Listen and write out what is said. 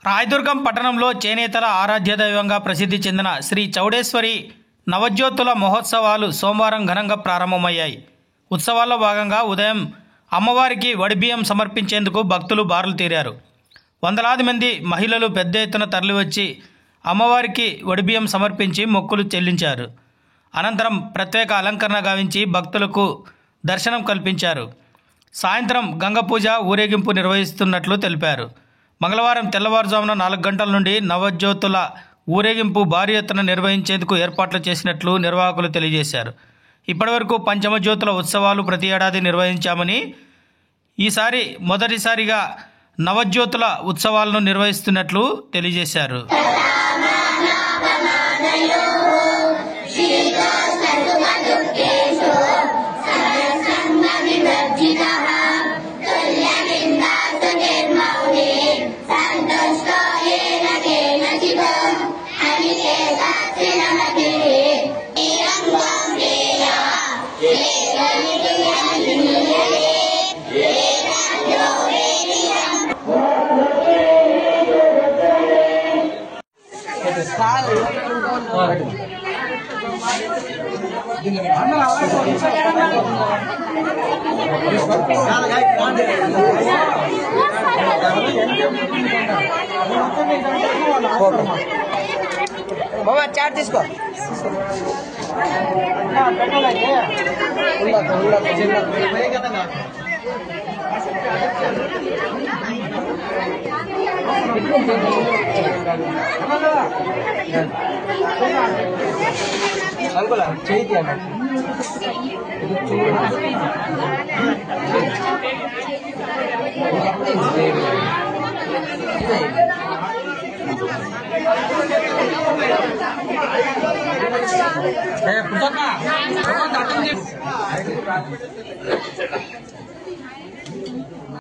రాయదుర్గం పట్టణంలో చేనేతల ఆరాధ్య దైవంగా ప్రసిద్ధి చెందిన శ్రీ చౌడేశ్వరి నవజ్యోతుల మహోత్సవాలు సోమవారం ఘనంగా ప్రారంభమయ్యాయి. ఉత్సవాల్లో భాగంగా ఉదయం అమ్మవారికి వడిబియ్యం సమర్పించేందుకు భక్తులు బారులు తీరారు. వందలాది మంది మహిళలు పెద్ద ఎత్తున తరలివచ్చి అమ్మవారికి వడిబియ్యం సమర్పించి మొక్కులు చెల్లించారు. అనంతరం ప్రత్యేక అలంకరణ గావించి భక్తులకు దర్శనం కల్పించారు. సాయంత్రం గంగ పూజ ఊరేగింపు నిర్వహిస్తున్నట్లు తెలిపారు. మంగళవారం తెల్లవారుజామున 4 గంటల నుండి నవజ్యోతుల ఊరేగింపు భారీ ఎత్తున నిర్వహించేందుకు ఏర్పాట్లు చేసినట్లు నిర్వాహకులు తెలియజేశారు. ఇప్పటివరకు పంచమజ్యోతుల ఉత్సవాలు ప్రతి ఏడాది నిర్వహించామని, ఈసారి మొదటిసారిగా నవజ్యోతుల ఉత్సవాలను నిర్వహిస్తున్నట్లు తెలియజేశారు. बाबा चाट తీసుకో అంకుల్ చేయి అన్న పుస్తక